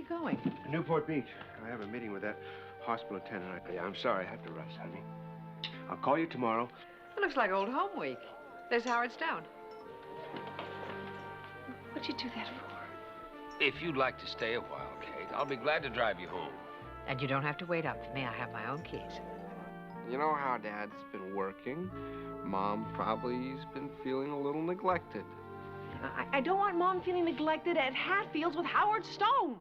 going? Newport Beach. I have a meeting with that hospital attendant. I'm sorry, I have to rush, honey. I'll call you tomorrow. It looks like old home week. There's Howard Stone. What'd you do that for? If you'd like to stay a while, Kate, I'll be glad to drive you home. And you don't have to wait up for me. I have my own keys. You know how Dad's been working. Mom probably's been feeling a little neglected. I don't want Mom feeling neglected at Hatfields with Howard Stone.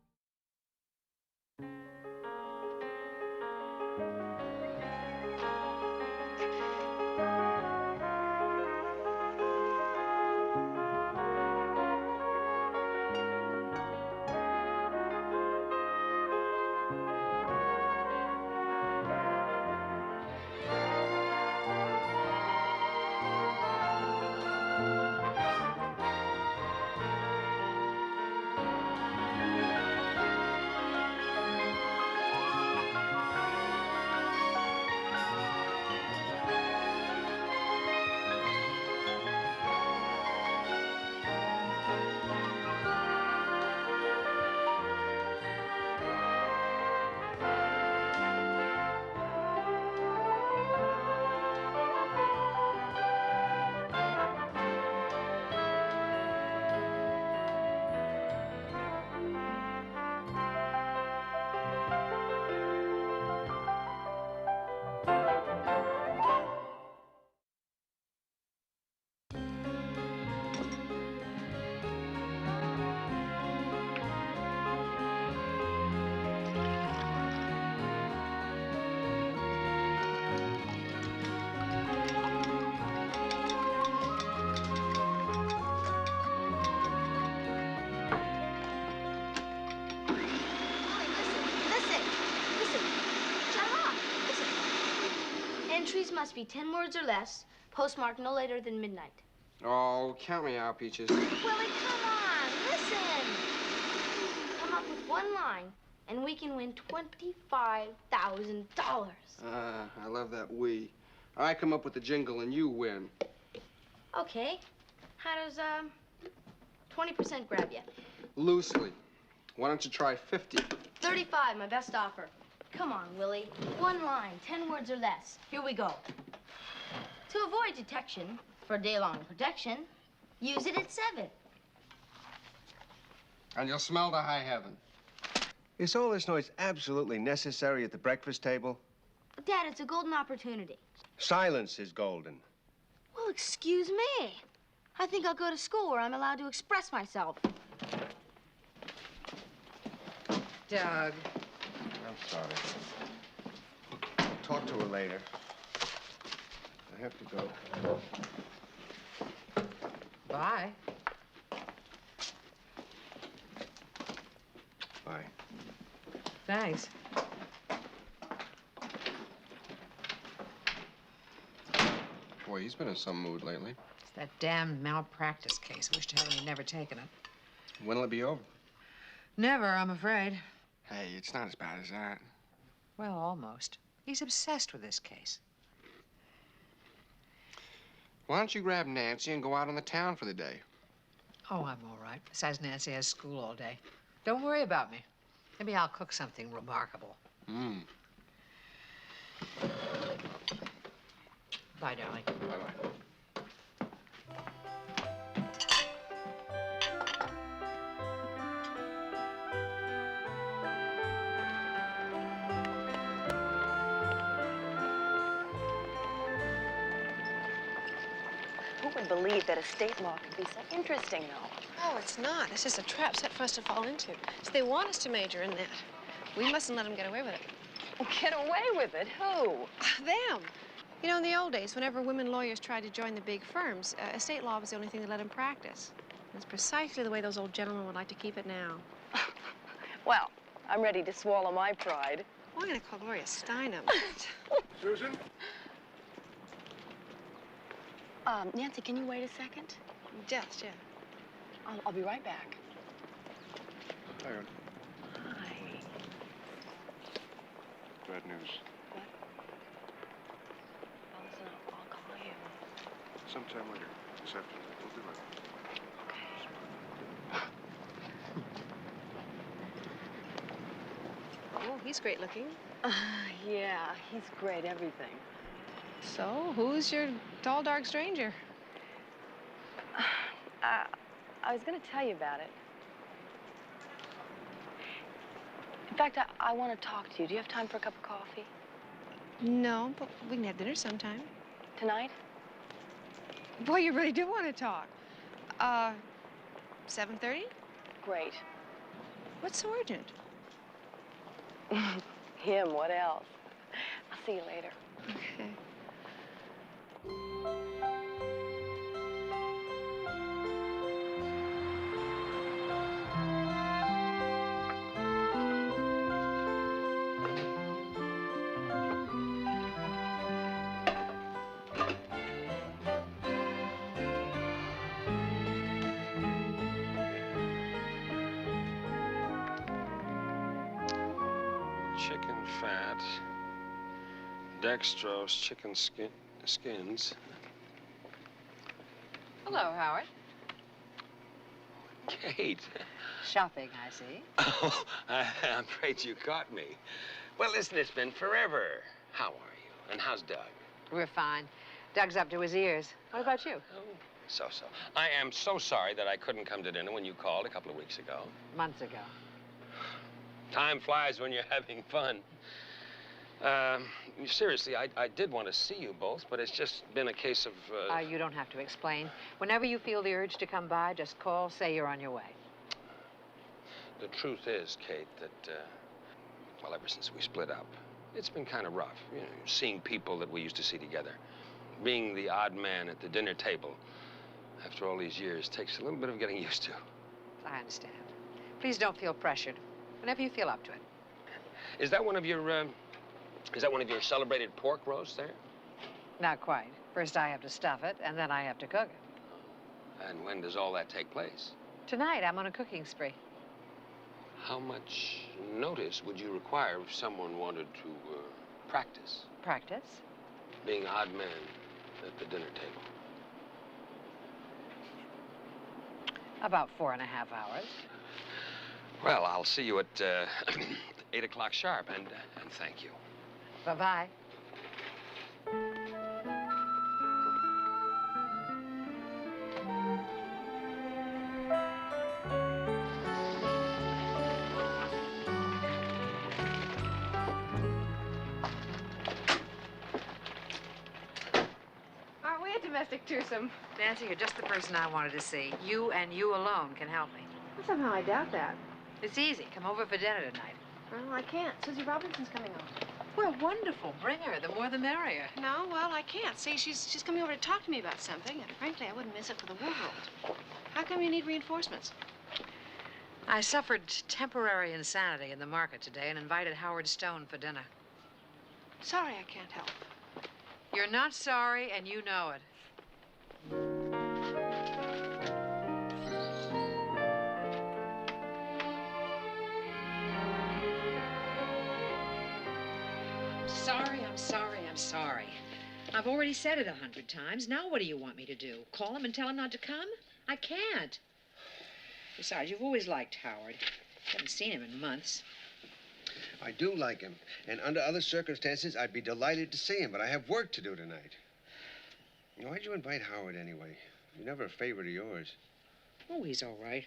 Entries must be 10 words or less, postmarked no later than midnight. Oh, count me out, Peaches. Willie, come on, listen. Come up with one line, and we can win $25,000. I love that we. I come up with the jingle and you win. Okay. How does 20% grab you? Loosely. Why don't you try 50? 35, my best offer. Come on, Willie. One line, 10 words or less. Here we go. To avoid detection for day-long protection, use it at 7. And you'll smell the high heaven. Is all this noise absolutely necessary at the breakfast table? Dad, it's a golden opportunity. Silence is golden. Well, excuse me. I think I'll go to school where I'm allowed to express myself. Doug. I'm sorry. Talk to her later. I have to go. Bye. Bye. Thanks. Boy, he's been in some mood lately. It's that damn malpractice case. Wish to heaven he'd never taken it. When'll it be over? Never, I'm afraid. Hey, it's not as bad as that. Well, almost. He's obsessed with this case. Why don't you grab Nancy and go out on the town for the day? Oh, I'm all right. Besides, Nancy has school all day. Don't worry about me. Maybe I'll cook something remarkable. Bye, darling. Bye-bye. Who would believe that estate law could be so interesting, though? Oh, it's not. It's just a trap set for us to fall into. So they want us to major in that. We mustn't let them get away with it. Get away with it? Who? Them. You know, in the old days, whenever women lawyers tried to join the big firms, estate law was the only thing that let them practice. It's precisely the way those old gentlemen would like to keep it now. Well, I'm ready to swallow my pride. Well, I'm going to call Gloria Steinem. Susan? Nancy, can you wait a second? Just, yeah. I'll be right back. Hi. Hi. Bad news. What? Oh, listen, I'll call you. Sometime later this afternoon. We'll do it. Okay. Oh, he's great looking. Yeah, he's great everything. So, who's your tall, dark stranger? I was going to tell you about it. In fact, I want to talk to you. Do you have time for a cup of coffee? No, but we can have dinner sometime. Tonight? Boy, you really do want to talk. 7:30? Great. What's so urgent? Him, what else? I'll see you later. Okay. Chicken fat, dextrose, chicken skins. Hello, Howard. Kate. Shopping, I see. Oh, I'm afraid you caught me. Well, listen, it's been forever. How are you? And how's Doug? We're fine. Doug's up to his ears. What about you? Oh, so. I am so sorry that I couldn't come to dinner when you called a couple of weeks ago. Months ago. Time flies when you're having fun. Seriously, I did want to see you both, but it's just been a case of... You don't have to explain. Whenever you feel the urge to come by, just call, say you're on your way. The truth is, Kate, that, well, ever since we split up, it's been kind of rough. You know, seeing people that we used to see together. Being the odd man at the dinner table after all these years takes a little bit of getting used to. I understand. Please don't feel pressured. Whenever you feel up to it. Is that one of your celebrated pork roasts there? Not quite. First I have to stuff it, and then I have to cook it. And when does all that take place? Tonight, I'm on a cooking spree. How much notice would you require if someone wanted to practice? Practice? Being odd man at the dinner table. About 4.5 hours. Well, I'll see you at 8 o'clock sharp, and thank you. Bye-bye. Aren't we a domestic twosome? Nancy, you're just the person I wanted to see. You and you alone can help me. Well, somehow I doubt that. It's easy. Come over for dinner tonight. Well, I can't. Susie Robinson's coming over. Well, wonderful. Bring her. The more the merrier. No, well, I can't. See, she's coming over to talk to me about something, and frankly, I wouldn't miss it for the world. How come you need reinforcements? I suffered temporary insanity in the market today and invited Howard Stone for dinner. Sorry, I can't help. You're not sorry, and you know it. I'm sorry. I've already said it 100 times. Now what do you want me to do? Call him and tell him not to come? I can't. Besides, you've always liked Howard. Haven't seen him in months. I do like him, and under other circumstances, I'd be delighted to see him, but I have work to do tonight. Why'd you invite Howard anyway? He's never a favorite of yours. Oh, he's all right.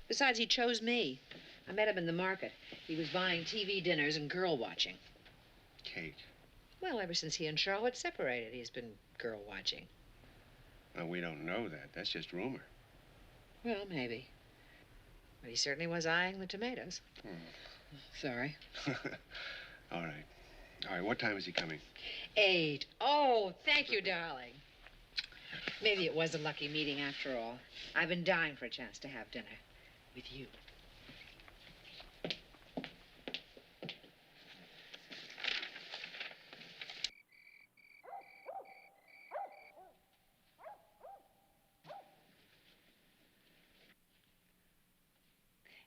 Besides, he chose me. I met him in the market. He was buying TV dinners and girl watching. Kate. Well, ever since he and Charlotte separated, he's been girl watching. Well, we don't know that. That's just rumor. Well, maybe. But he certainly was eyeing the tomatoes. Sorry. All right. All right, what time is he coming? 8. Oh, thank you, darling. Maybe it was a lucky meeting after all. I've been dying for a chance to have dinner with you.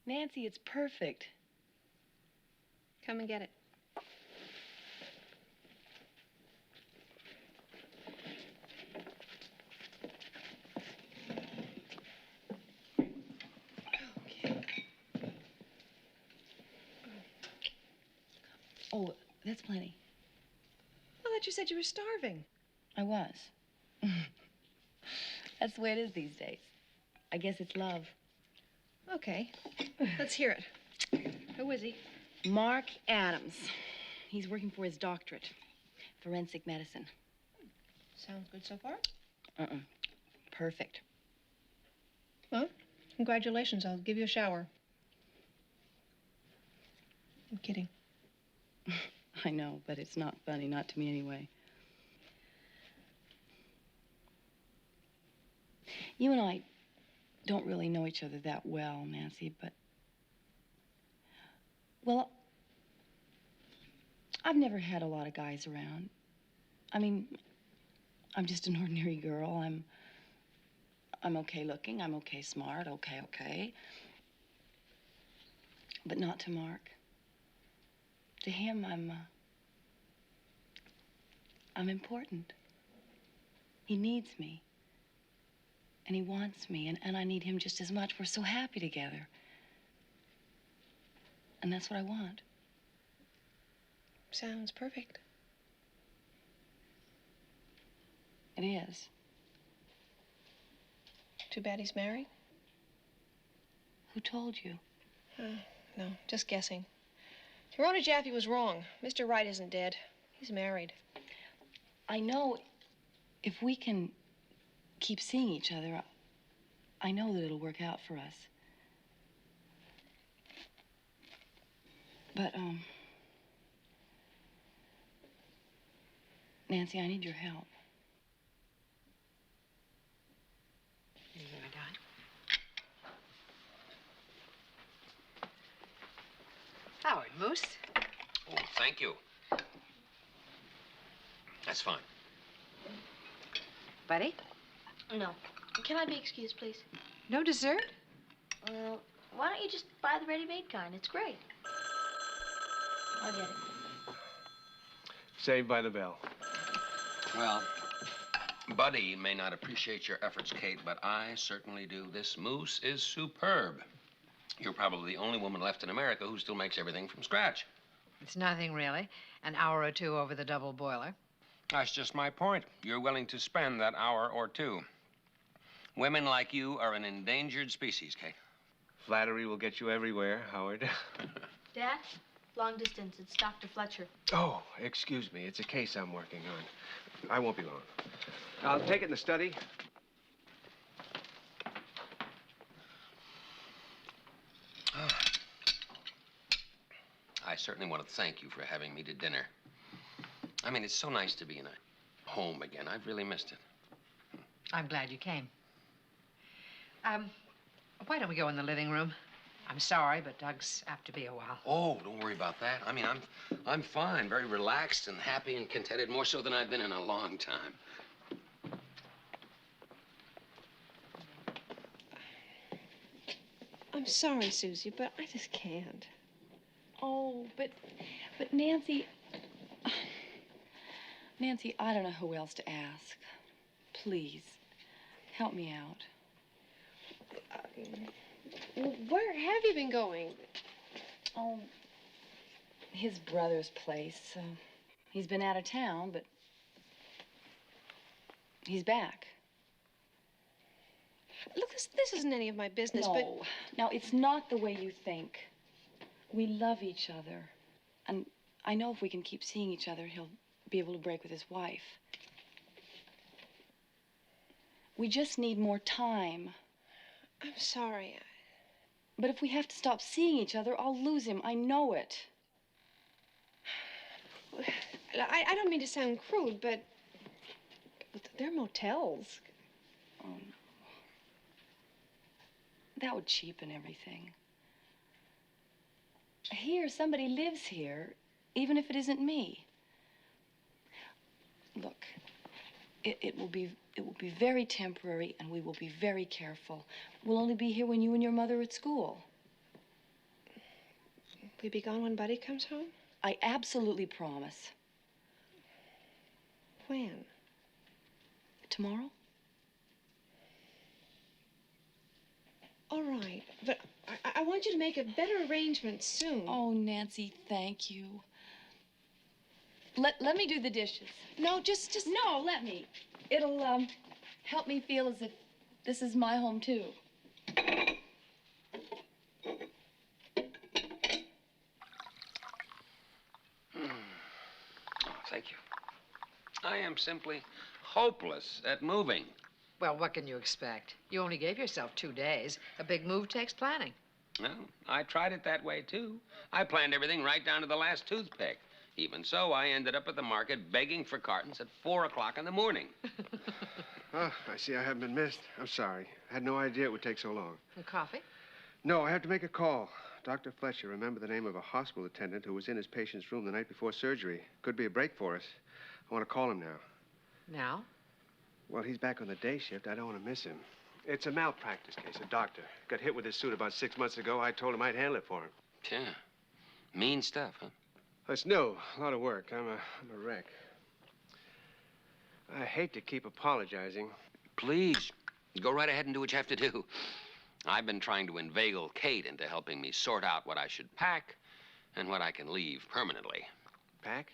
Nancy, it's perfect. Come and get it. That's plenty. I thought you said you were starving. I was. That's the way it is these days. I guess it's love. Okay. Let's hear it. Who is he? Mark Adams. He's working for his doctorate. Forensic medicine. Sounds good so far. Perfect. Well, congratulations. I'll give you a shower. I'm kidding. I know, but it's not funny, not to me anyway. You and I don't really know each other that well, Nancy, but... Well, I've never had a lot of guys around. I mean, I'm just an ordinary girl. I'm okay looking, I'm okay smart, okay. But not to Mark. To him, I'm important. He needs me. And he wants me, and I need him just as much. We're so happy together. And that's what I want. Sounds perfect. It is. Too bad he's married? Who told you? No, just guessing. Rona Jaffe was wrong. Mr. Wright isn't dead. He's married. I know if we can keep seeing each other, I know that it'll work out for us. But, Nancy, I need your help. Here you go, darling. Howard, Moose. Oh, thank you. That's fine. Buddy? No. Can I be excused, please? No dessert? Well, why don't you just buy the ready-made kind? It's great. I'll get it. Saved by the bell. Well, Buddy may not appreciate your efforts, Kate, but I certainly do. This mousse is superb. You're probably the only woman left in America who still makes everything from scratch. It's nothing, really. An hour or two over the double boiler. That's just my point. You're willing to spend that hour or two. Women like you are an endangered species, Kate. Flattery will get you everywhere, Howard. Dad, long distance. It's Dr. Fletcher. Oh, excuse me. It's a case I'm working on. I won't be long. I'll take it in the study. I certainly want to thank you for having me to dinner. I mean, it's so nice to be in a home again. I've really missed it. I'm glad you came. Why don't we go in the living room? I'm sorry, but Doug's apt to be a while. Oh, don't worry about that. I mean, I'm fine, very relaxed and happy and contented, more so than I've been in a long time. I'm sorry, Susie, but I just can't. Oh, but Nancy... Nancy, I don't know who else to ask. Please, help me out. Where have you been going? Oh, his brother's place. He's been out of town, but he's back. Look, this isn't any of my business, No. but... Now, it's not the way you think. We love each other. And I know if we can keep seeing each other, he'll be able to break with his wife. We just need more time. I'm sorry. But if we have to stop seeing each other, I'll lose him. I know it. I don't mean to sound crude, but they're motels. That would cheapen everything. Here, somebody lives here, even if it isn't me. Look, it will be very temporary, and we will be very careful. We'll only be here when you and your mother are at school. We'll be gone when Buddy comes home? I absolutely promise. When? Tomorrow? All right, but I want you to make a better arrangement soon. Oh, Nancy, thank you. Let me do the dishes. No, just no, let me. It'll, help me feel as if this is my home, too. Oh, thank you. I am simply hopeless at moving. Well, what can you expect? You only gave yourself 2 days. A big move takes planning. Well, I tried it that way, too. I planned everything right down to the last toothpick. Even so, I ended up at the market begging for cartons at 4 o'clock in the morning. Oh, I see I haven't been missed. I'm sorry. I had no idea it would take so long. And coffee? No, I have to make a call. Dr. Fletcher remembered the name of a hospital attendant who was in his patient's room the night before surgery. Could be a break for us. I want to call him now. Now? Well, he's back on the day shift. I don't want to miss him. It's a malpractice case. A doctor got hit with his suit about 6 months ago. I told him I'd handle it for him. Yeah. Mean stuff, huh? It's new. A lot of work. I'm a wreck. I hate to keep apologizing. Please, go right ahead and do what you have to do. I've been trying to inveigle Kate into helping me sort out what I should pack and what I can leave permanently. Pack?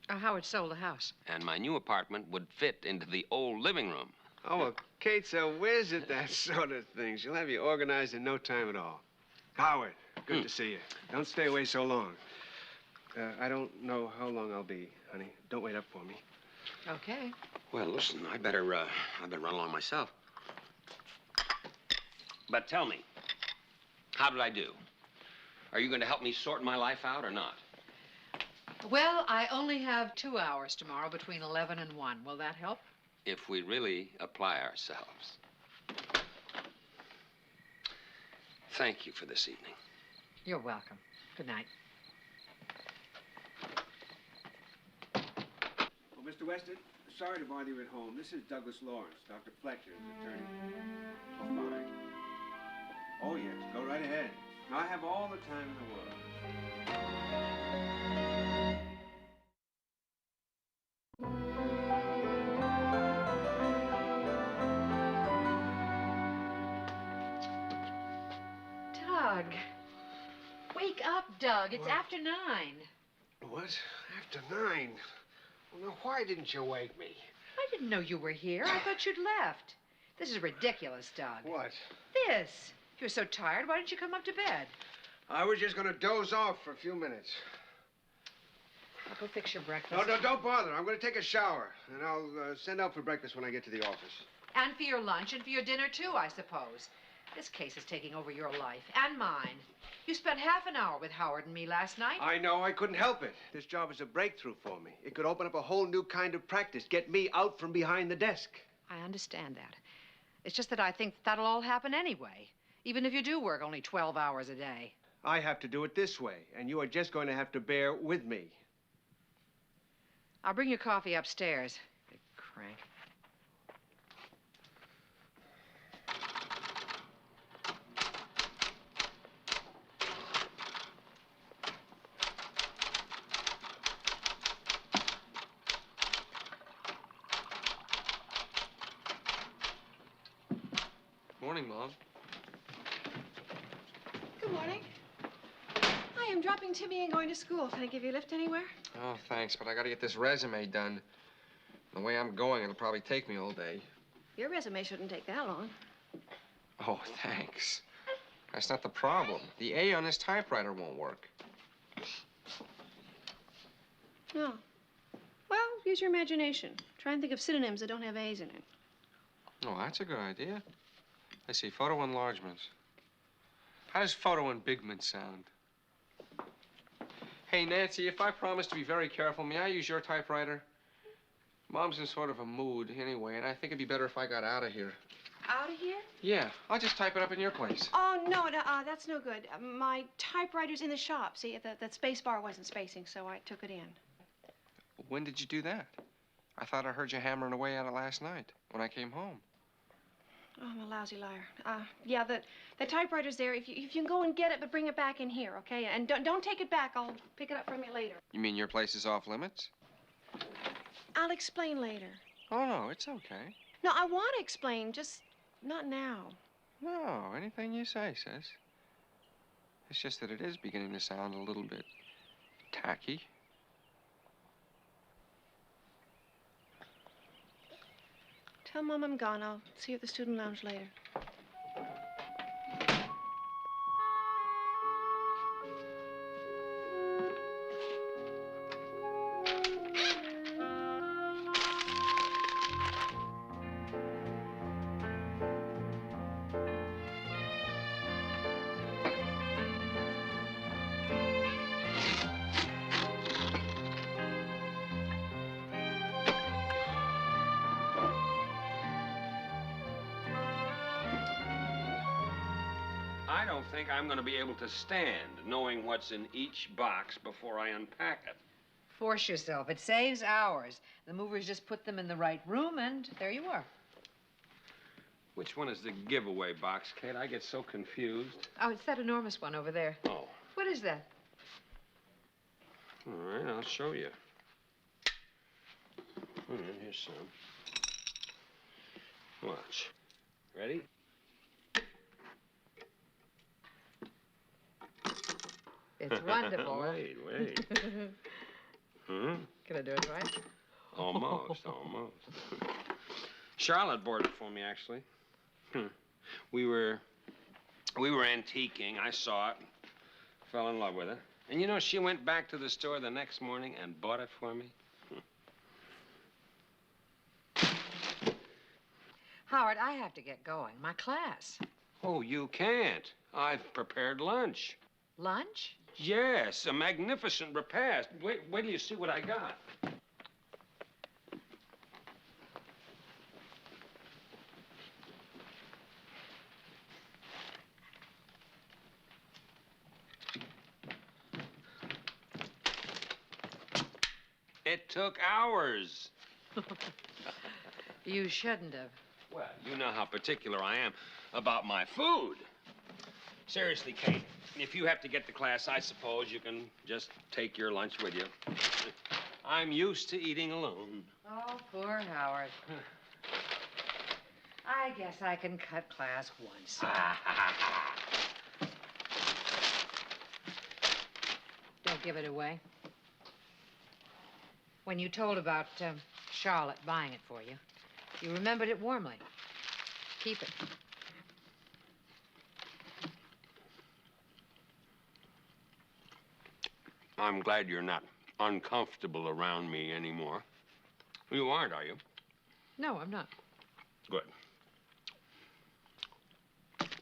Howard sold the house. And my new apartment would fit into the old living room. Oh, well, Kate's a whiz at that sort of thing. She'll have you organized in no time at all. Howard, good to see you. Don't stay away so long. I don't know how long I'll be, honey. Don't wait up for me. Okay. Well, listen, I better run along myself. But tell me, how did I do? Are you going to help me sort my life out or not? Well, I only have 2 hours tomorrow between 11 and 1. Will that help? If we really apply ourselves. Thank you for this evening. You're welcome. Good night. Well, Mr. Weston, sorry to bother you at home. This is Douglas Lawrence, Dr. Fletcher's attorney. Oh, fine. Oh, yes. Go right ahead. I have all the time in the world. Doug. Wake up, Doug. It's after 9. What? After 9? Well, now, why didn't you wake me? I didn't know you were here. I thought you'd left. This is ridiculous, Doug. What? This. If you were so tired, why didn't you come up to bed? I was just going to doze off for a few minutes. I'll go fix your breakfast. No, don't bother. I'm going to take a shower, and I'll send out for breakfast when I get to the office. And for your lunch and for your dinner, too, I suppose. This case is taking over your life and mine. You spent half an hour with Howard and me last night. I know. I couldn't help it. This job is a breakthrough for me. It could open up a whole new kind of practice, get me out from behind the desk. I understand that. It's just that I think that'll all happen anyway, even if you do work only 12 hours a day. I have to do it this way, and you are just going to have to bear with me. I'll bring your coffee upstairs. Big crank. Morning, Mom. Good morning. Hi, I'm dropping Timmy and going to school. Can I give you a lift anywhere? Oh, thanks, but I gotta get this resume done. The way I'm going, it'll probably take me all day. Your resume shouldn't take that long. Oh, thanks. That's not the problem. The A on this typewriter won't work. No. Well, use your imagination. Try and think of synonyms that don't have A's in it. Oh, that's a good idea. Let's see, photo enlargement. How does photo embigment sound? Hey, Nancy, if I promise to be very careful, may I use your typewriter? Mom's in sort of a mood anyway, and I think it'd be better if I got out of here. Out of here? Yeah, I'll just type it up in your place. Oh, no, that's no good. My typewriter's in the shop. See, that space bar wasn't spacing, so I took it in. When did you do that? I thought I heard you hammering away at it last night when I came home. Oh, I'm a lousy liar. Yeah, the typewriter's there. If you can go and get it, but bring it back in here, okay? And don't take it back. I'll pick it up from you later. You mean your place is off limits? I'll explain later. Oh, no, it's okay. No, I want to explain, just not now. No, anything you say, sis. It's just that it is beginning to sound a little bit tacky. Tell Mom I'm gone. I'll see you at the student lounge later. I don't think I'm going to be able to stand knowing what's in each box before I unpack it. Force yourself. It saves hours. The movers just put them in the right room, and there you are. Which one is the giveaway box, Kate? I get so confused. Oh, it's that enormous one over there. Oh. What is that? All right, I'll show you. All right, here's some. Watch. Ready? It's wonderful. Wait. Hmm? Can I do it right? Almost. Charlotte bought it for me, actually. We were antiquing. I saw it, fell in love with it. And you know, she went back to the store the next morning and bought it for me. Howard, I have to get going. My class. Oh, you can't. I've prepared lunch. Lunch? Yes, a magnificent repast. Wait till you see what I got. It took hours. You shouldn't have. Well, you know how particular I am about my food. Seriously, Kate, if you have to get to class, I suppose you can just take your lunch with you. I'm used to eating alone. Oh, poor Howard. I guess I can cut class once. Don't give it away. When you told about Charlotte buying it for you, you remembered it warmly. Keep it. I'm glad you're not uncomfortable around me anymore. You aren't, are you? No, I'm not. Good.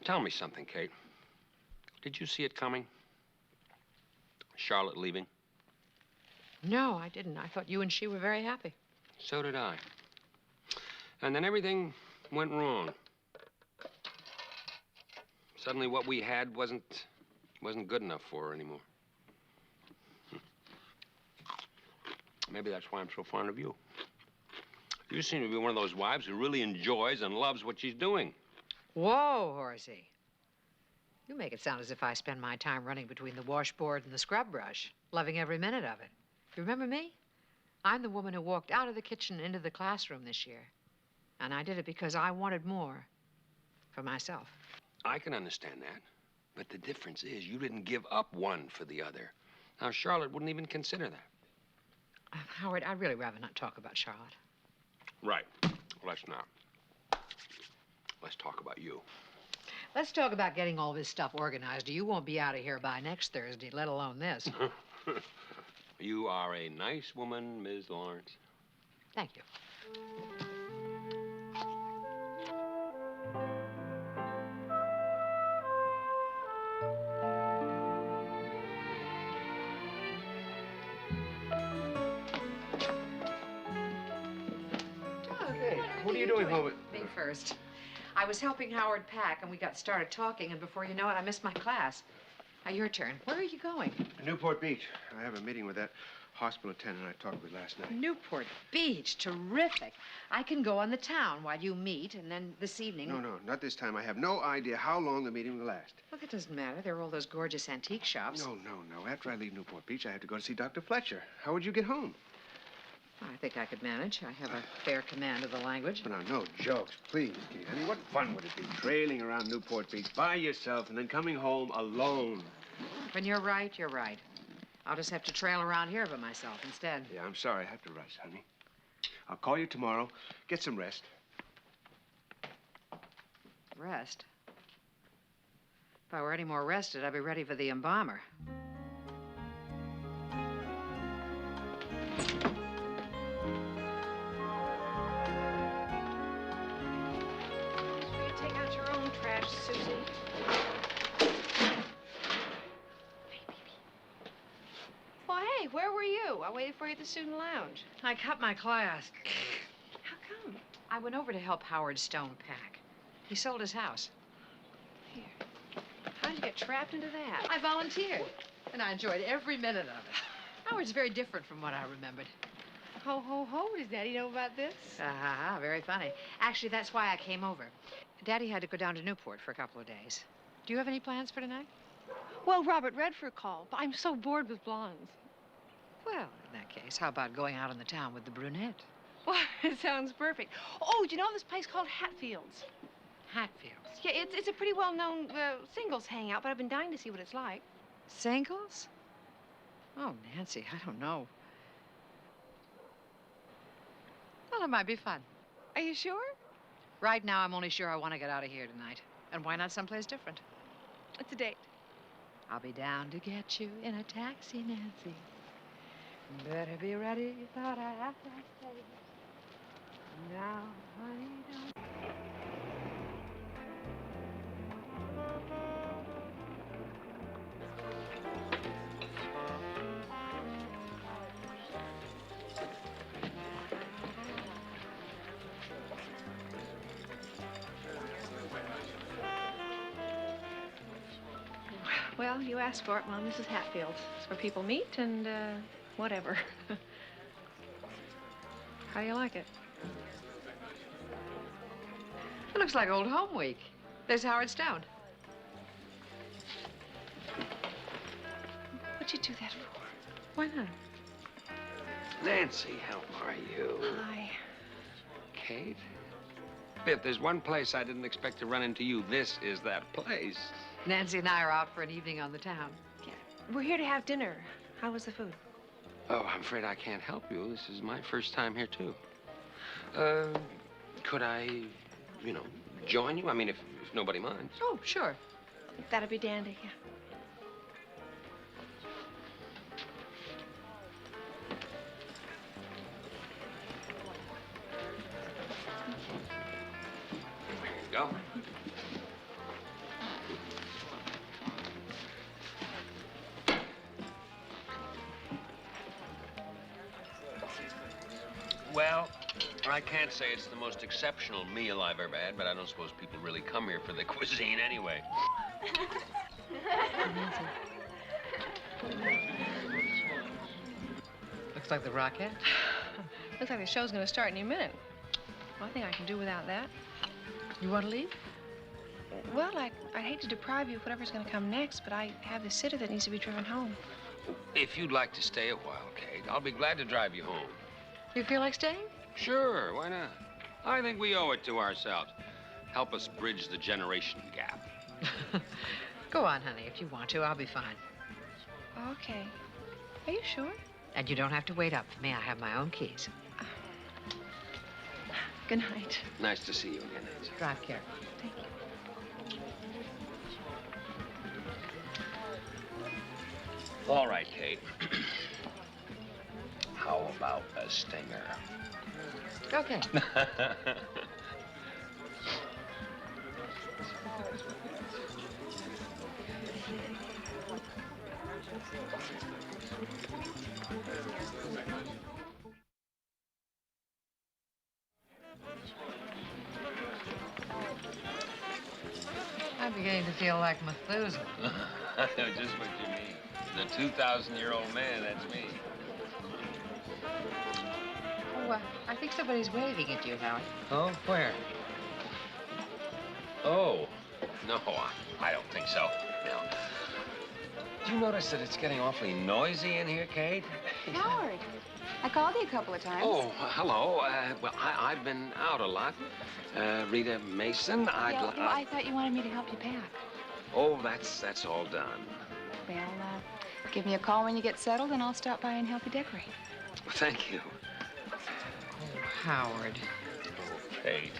Tell me something, Kate. Did you see it coming? Charlotte leaving? No, I didn't. I thought you and she were very happy. So did I. And then everything went wrong. Suddenly what we had wasn't good enough for her anymore. Maybe that's why I'm so fond of you. You seem to be one of those wives who really enjoys and loves what she's doing. Whoa, Horsey. You make it sound as if I spend my time running between the washboard and the scrub brush, loving every minute of it. You remember me? I'm the woman who walked out of the kitchen into the classroom this year. And I did it because I wanted more for myself. I can understand that. But the difference is you didn't give up one for the other. Now, Charlotte wouldn't even consider that. Howard, I'd really rather not talk about Charlotte. Right. Let's not. Let's talk about you. Let's talk about getting all this stuff organized, or you won't be out of here by next Thursday, let alone this. You are a nice woman, Ms. Lawrence. Thank you. Hey, what are you doing home? Me first. I was helping Howard pack, and we got started talking, and before you know it, I missed my class. Now, your turn. Where are you going? Newport Beach. I have a meeting with that hospital attendant I talked with last night. Newport Beach. Terrific. I can go on the town while you meet, and then this evening... No, not this time. I have no idea how long the meeting will last. Well, that doesn't matter. There are all those gorgeous antique shops. No. After I leave Newport Beach, I have to go to see Dr. Fletcher. How would you get home? I think I could manage. I have a fair command of the language. But now, no jokes, please, Kate. I mean, what fun would it be trailing around Newport Beach by yourself and then coming home alone? When you're right, you're right. I'll just have to trail around here by myself instead. Yeah, I'm sorry. I have to rush, honey. I'll call you tomorrow. Get some rest. Rest? If I were any more rested, I'd be ready for the embalmer. You take out your own trash, Susie. Well, hey, where were you? I waited for you at the student lounge. I cut my class. How come? I went over to help Howard Stone pack. He sold his house. Here. How'd you get trapped into that? I volunteered, and I enjoyed every minute of it. Howard's very different from what I remembered. Ho, ho, ho. Does Daddy know about this? Very funny. Actually, that's why I came over. Daddy had to go down to Newport for a couple of days. Do you have any plans for tonight? Well, Robert Redford called, but I'm so bored with blondes. Well, in that case, how about going out in the town with the brunette? Well, it sounds perfect. Oh, do you know this place called Hatfield's? Hatfields. Yeah, it's a pretty well-known singles hangout, but I've been dying to see what it's like. Singles? Oh, Nancy, I don't know. Well, it might be fun. Are you sure? Right now, I'm only sure I want to get out of here tonight. And why not someplace different? It's a date. I'll be down to get you in a taxi, Nancy. Better be ready, thought I have to say. Now, honey, don't... Well, you asked for it, Mom. This is Hatfield. It's where people meet and, whatever. How do you like it? It looks like old home week. There's Howard Stone. What'd you do that for? Why not? Nancy, how are you? Hi. Kate? If there's one place I didn't expect to run into you, this is that place. Nancy and I are out for an evening on the town. Yeah. We're here to have dinner. How was the food? Oh, I'm afraid I can't help you. This is my first time here, too. Could I, join you? I mean, if nobody minds. Oh, sure. That'd be dandy, yeah. There you go. Well, I can't say it's the most exceptional meal I've ever had, but I don't suppose people really come here for the cuisine anyway. Looks like the Rocket. Looks like the show's gonna start any minute. Well, I think I can do without that. You want to leave? Well, I'd hate to deprive you of whatever's gonna come next, but I have this sitter that needs to be driven home. If you'd like to stay a while, Kate, I'll be glad to drive you home. You feel like staying? Sure, why not? I think we owe it to ourselves. Help us bridge the generation gap. Go on, honey. If you want to, I'll be fine. Okay. Are you sure? And you don't have to wait up for me. I have my own keys. Good night. Nice to see you again, Nancy. Drive careful. Thank you. All right, Kate. How about a stinger? Okay. I'm beginning to feel like Methuselah. I know just what you mean. The 2,000-year-old man, that's me. Oh, I think somebody's waving at you, Howard. Oh, where? Oh, no, I don't think so. No. Do you notice that it's getting awfully noisy in here, Kate? Howard, I called you a couple of times. Oh, hello. Well, I've been out a lot. Rita Mason, I thought you wanted me to help you pack. Oh, that's all done. Well, give me a call when you get settled, and I'll stop by and help you decorate. Thank you. Howard. Oh, Kate.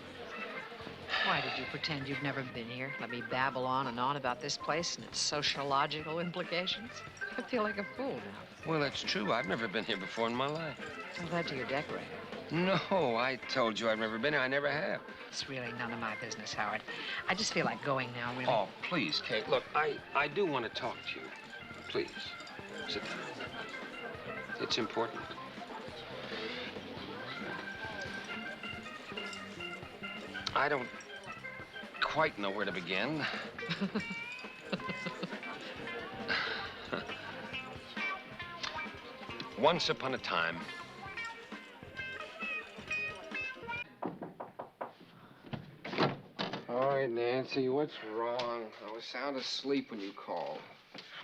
What Why did you pretend you'd never been here? Let me babble on and on about this place and its sociological implications? I feel like a fool now. Well, that's true. I've never been here before in my life. I'm glad you're decorated. No, I told you I've never been here. I never have. It's really none of my business, Howard. I just feel like going now, really. Oh, please, Kate. Look, I do want to talk to you. Please, sit down. It's important. I don't quite know where to begin. Once upon a time, All right, Nancy, what's wrong? I was sound asleep when you called.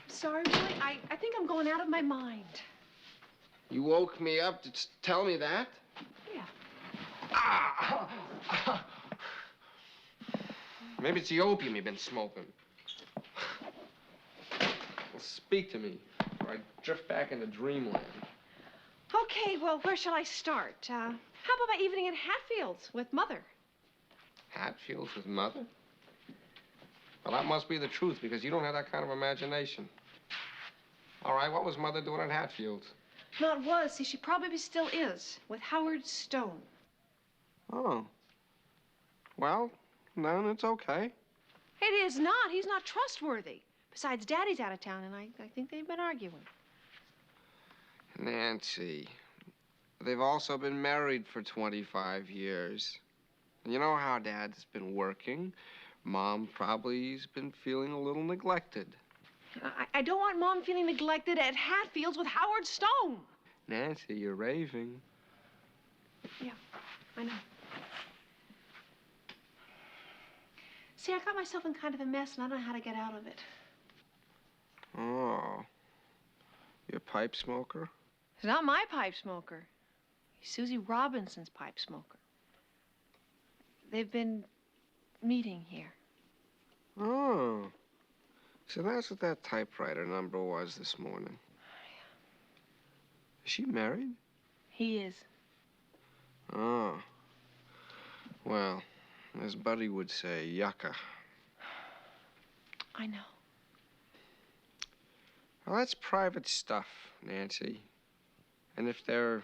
Sorry, Willie. I think I'm going out of my mind. You woke me up to tell me that? Yeah. Ah! Maybe it's the opium you've been smoking. Well, speak to me, or I drift back into dreamland. Okay, well, where shall I start? How about my evening at Hatfield's with Mother? Hatfields with Mother? Well, that must be the truth, because you don't have that kind of imagination. All right, what was Mother doing at Hatfields? Not was. See, she probably still is, with Howard Stone. Oh. Well, then it's okay. It is not. He's not trustworthy. Besides, Daddy's out of town, and I think they've been arguing. Nancy, they've also been married for 25 years. And you know how Dad's been working. Mom probably's been feeling a little neglected. I don't want Mom feeling neglected at Hatfield's with Howard Stone. Nancy, you're raving. Yeah, I know. See, I got myself in kind of a mess, and I don't know how to get out of it. Oh. You're a pipe smoker? It's not my pipe smoker. He's Susie Robinson's pipe smoker. They've been meeting here. Oh. So that's what that typewriter number was this morning. Is she married? He is. Oh. Well, as Buddy would say, yucca. I know. Well, that's private stuff, Nancy. And if they're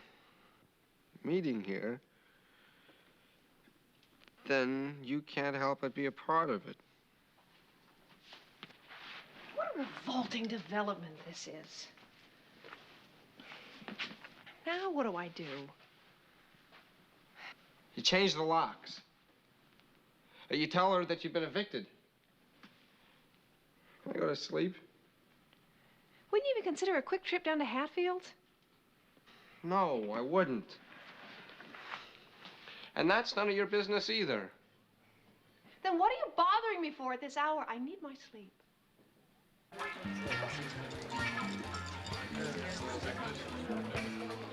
meeting here, then you can't help but be a part of it. What a revolting development this is. Now what do I do? You change the locks. You tell her that you've been evicted. Can I go to sleep? Wouldn't you even consider a quick trip down to Hatfield? No, I wouldn't. And that's none of your business either. Then what are you bothering me for at this hour? I need my sleep.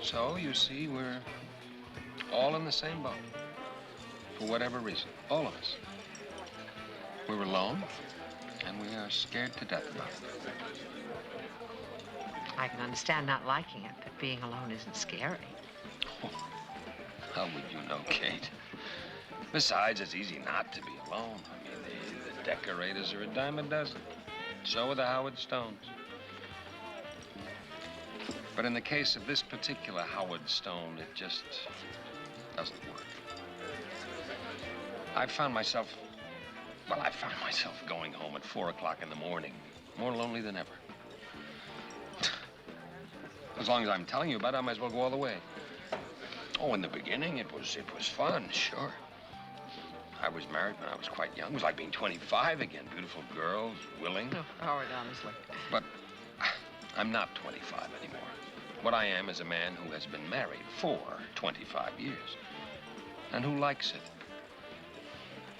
So, you see, we're all in the same boat. For whatever reason. All of us. We're alone, and we are scared to death about it. I can understand not liking it, but being alone isn't scary. Oh, how would you know, Kate? Besides, it's easy not to be alone. I mean, the decorators are a dime a dozen. So are the Howard Stones. But in the case of this particular Howard Stone, it just doesn't work. I found myself going home at 4 o'clock in the morning, more lonely than ever. As long as I'm telling you about it, I might as well go all the way. Oh, in the beginning, it was fun, sure. I was married when I was quite young. It was like being 25 again. Beautiful girls, willing. No, Howard, honestly. But I'm not 25 anymore. What I am is a man who has been married for 25 years and who likes it.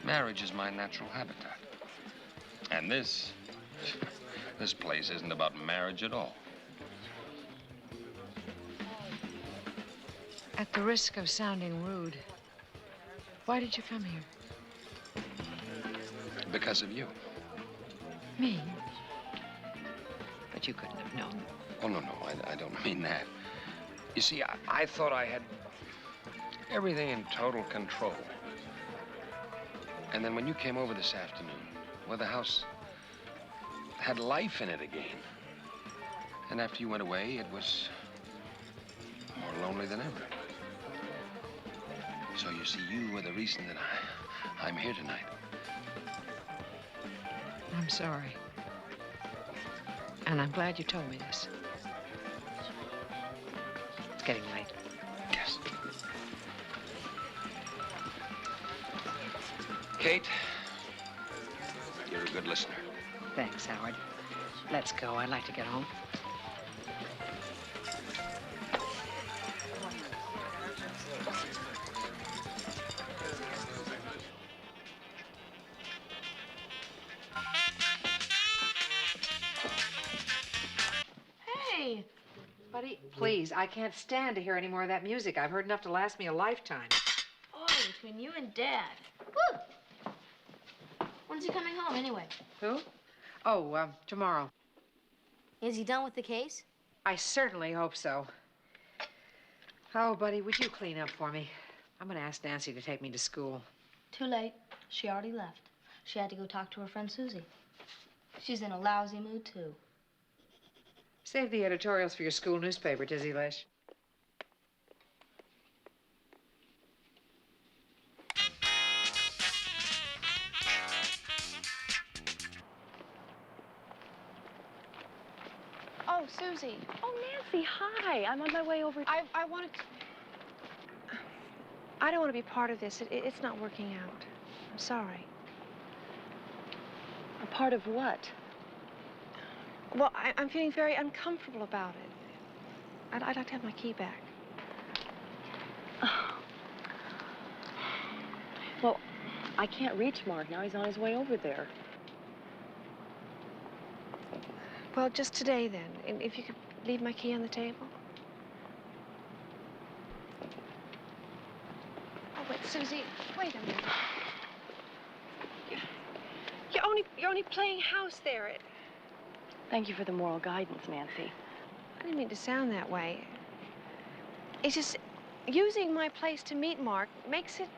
Marriage is my natural habitat. And this place isn't about marriage at all. At the risk of sounding rude, why did you come here? Because of you. Me? But you couldn't have known. Oh, no, I don't mean that. You see, I thought I had everything in total control. And then when you came over this afternoon, well, the house had life in it again. And after you went away, it was more lonely than ever. So you see, you were the reason that I'm here tonight. I'm sorry. And I'm glad you told me this. It's getting late. Yes. Kate, you're a good listener. Thanks, Howard. Let's go. I'd like to get home. Hey! Buddy, please, I can't stand to hear any more of that music. I've heard enough to last me a lifetime. Boy, between you and Dad. Woo! When's he coming home, anyway? Who? Oh, tomorrow. Is he done with the case? I certainly hope so. Oh, buddy, would you clean up for me? I'm going to ask Nancy to take me to school. Too late. She already left. She had to go talk to her friend Susie. She's in a lousy mood, too. Save the editorials for your school newspaper, Dizzy Lish. Oh, Susie. Oh, Nancy, hi. I'm on my way over. I wanted to... I don't want to be part of this. It's not working out. I'm sorry. A part of what? Well, I'm feeling very uncomfortable about it. I'd like to have my key back. Oh. Well, I can't reach Mark now. He's on his way over there. Well, just today, then. And if you could leave my key on the table. Oh, wait, Susie, wait a minute. You're only playing house there. Thank you for the moral guidance, Nancy. I didn't mean to sound that way. It's just using my place to meet Mark makes it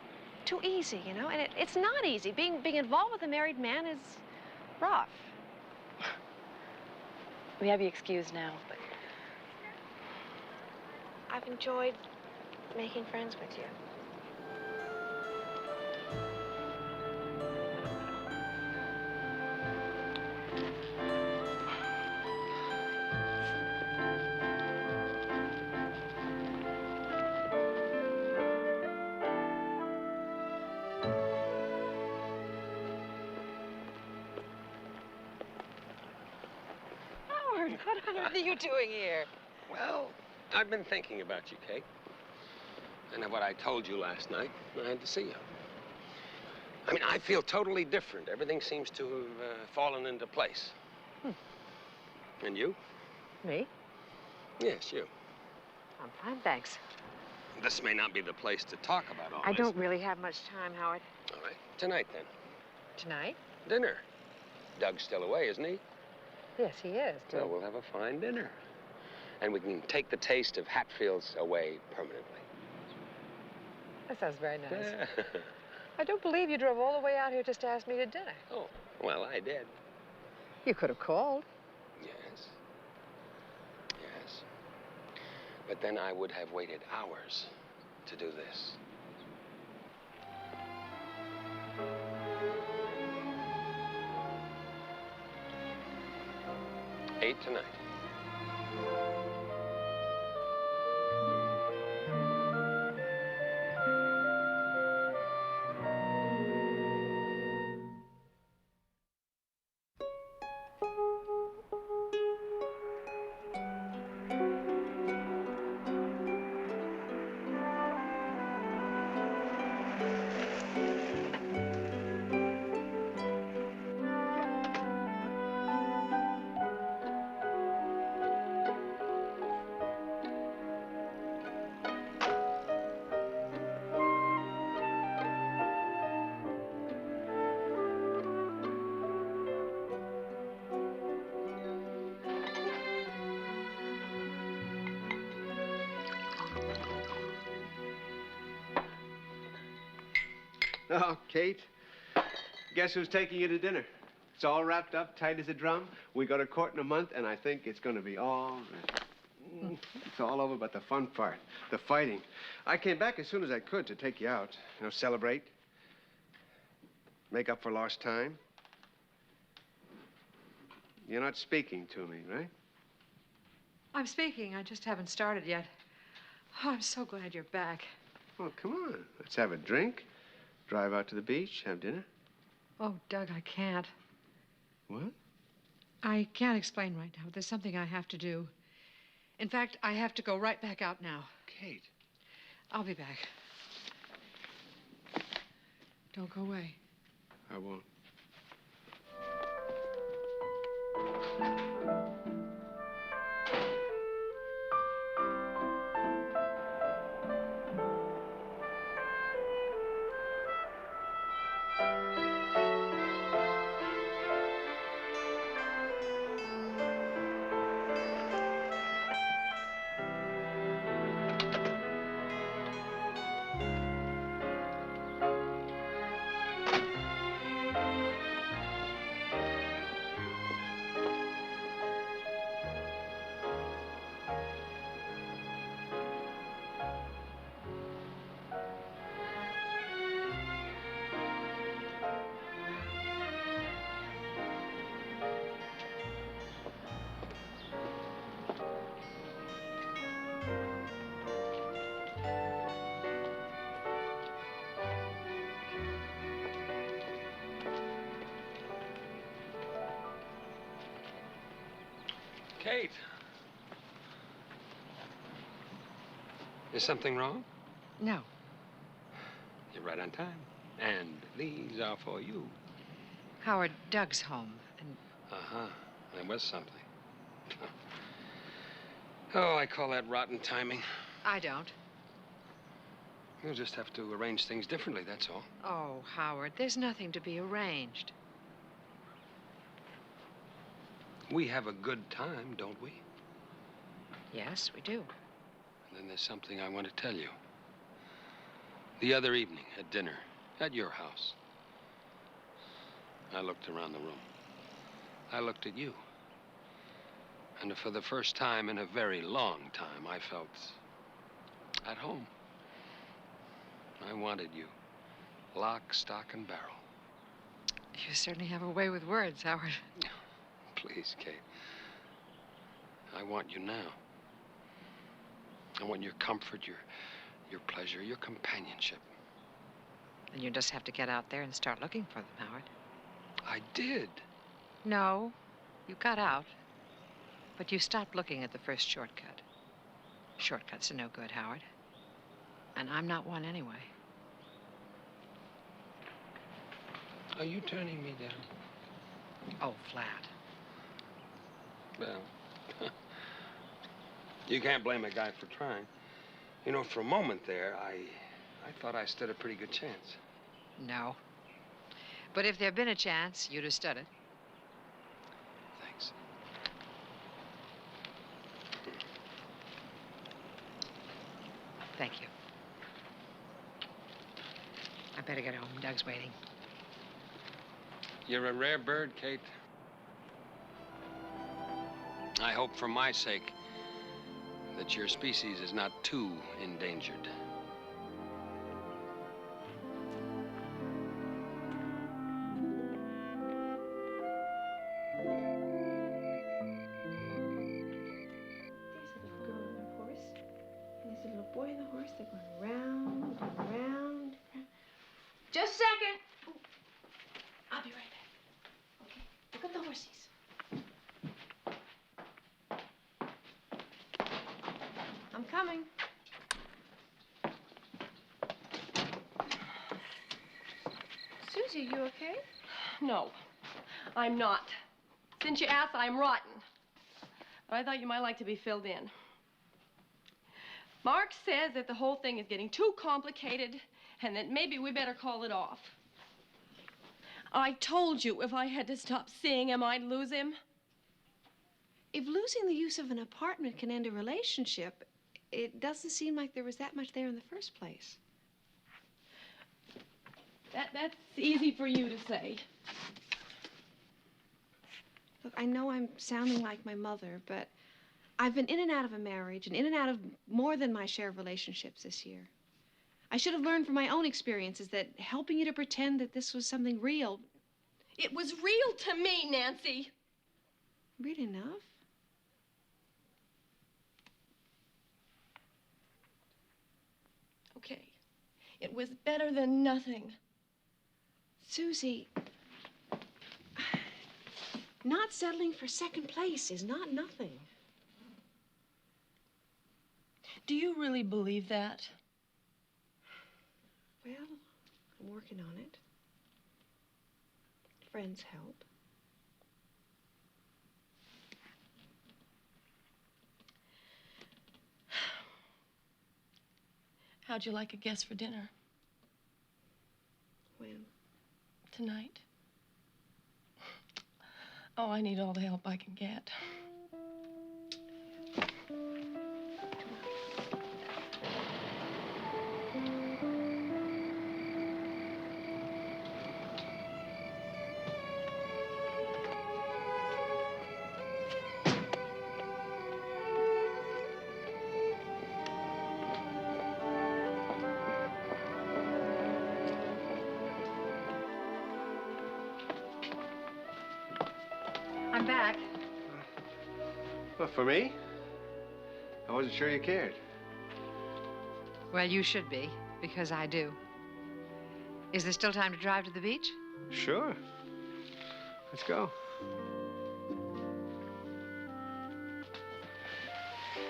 too easy, you know? And it's not easy. Being involved with a married man is rough. We have you excused now, but... I've enjoyed making friends with you. What are you doing here? Well, I've been thinking about you, Kate. And of what I told you last night, I had to see you. I mean, I feel totally different. Everything seems to have fallen into place. And you? Me? Yes, you. I'm fine, thanks. This may not be the place to talk about all I this. don't really have much time, Howard. All right. Tonight, then. Tonight? Dinner. Doug's still away, isn't he? Yes, he is, too. So we'll have a fine dinner. And we can take the taste of Hatfields away permanently. That sounds very nice. I don't believe you drove all the way out here just to ask me to dinner. Oh, well, I did. You could have called. Yes. Yes. But then I would have waited hours to do this. Eight tonight. Oh, Kate, guess who's taking you to dinner? It's all wrapped up, tight as a drum. We go to court in a month, and I think it's going to be all right. It's all over but the fun part, the fighting. I came back as soon as I could to take you out. You know, celebrate. Make up for lost time. You're not speaking to me, right? I'm speaking. I just haven't started yet. Oh, I'm so glad you're back. Well, come on. Let's have a drink. Drive out to the beach, have dinner. Oh, Doug, I can't. What? I can't explain right now. There's something I have to do. In fact, I have to go right back out now. Kate. I'll be back. Don't go away. I won't. Kate. Is something wrong? No. You're right on time. And these are for you. Howard, Doug's home, and... Uh-huh. There was something. Oh, I call that rotten timing. I don't. You'll just have to arrange things differently, that's all. Oh, Howard, there's nothing to be arranged. We have a good time, don't we? Yes, we do. And then there's something I want to tell you. The other evening at dinner, at your house, I looked around the room. I looked at you. And for the first time in a very long time, I felt at home. I wanted you. Lock, stock, and barrel. You certainly have a way with words, Howard. Please, Kate. I want you now. I want your comfort, your pleasure, your companionship. And you just have to get out there and start looking for them, Howard. I did. No, you got out. But you stopped looking at the first shortcut. Shortcuts are no good, Howard. And I'm not one anyway. Are you turning me down? Oh, flat. Well, you can't blame a guy for trying. You know, for a moment there, I thought I stood a pretty good chance. No. But if there'd been a chance, you'd have stood it. Thanks. Thank you. I better get home. Doug's waiting. You're a rare bird, Kate. I hope for my sake that your species is not too endangered. There's a little girl on a horse, and there's a little boy on the horse. They're going round and round. Just a second. Ooh. I'll be right back. Okay, look at the horses. I'm coming. Susie, you okay? No, I'm not. Since you asked, I'm rotten. But I thought you might like to be filled in. Mark says that the whole thing is getting too complicated and that maybe we better call it off. I told you if I had to stop seeing him, I'd lose him. If losing the use of an apartment can end a relationship, it doesn't seem like there was that much there in the first place. That's easy for you to say. Look, I know I'm sounding like my mother, but I've been in and out of a marriage and in and out of more than my share of relationships this year. I should have learned from my own experiences that helping you to pretend that this was something real... It was real to me, Nancy. Real enough? Okay. It was better than nothing. Susie, not settling for second place is not nothing. Do you really believe that? Well, I'm working on it. Friends help. How'd you like a guest for dinner? When? Tonight. Oh, I need all the help I can get. I'm back. Well, for me? I wasn't sure you cared. Well, you should be, because I do. Is there still time to drive to the beach? Sure. Let's go.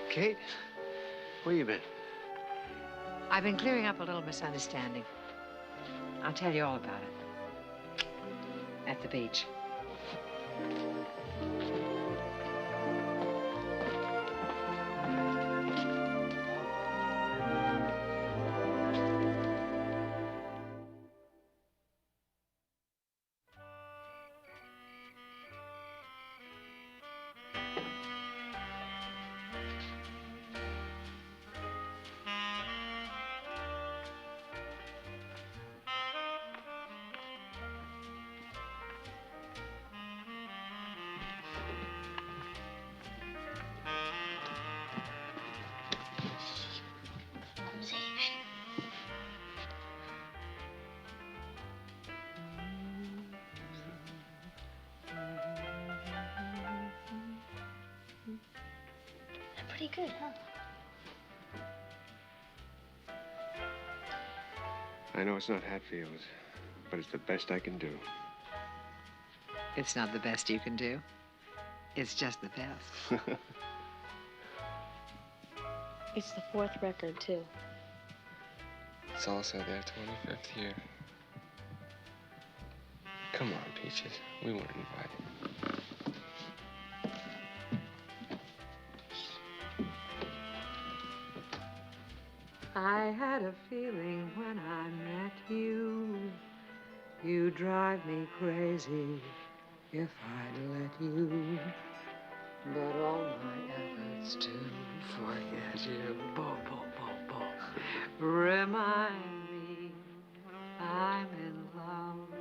Kate, where you been? I've been clearing up a little misunderstanding. I'll tell you all about it. At the beach. Pretty good, huh? I know it's not Hatfield's, but it's the best I can do. It's not the best you can do. It's just the best. It's the 4th record, too. It's also their 25th year. Come on, Peaches. We weren't invited. I had a feeling when I met you, you'd drive me crazy if I'd let you. But all my efforts to forget you, remind me I'm in love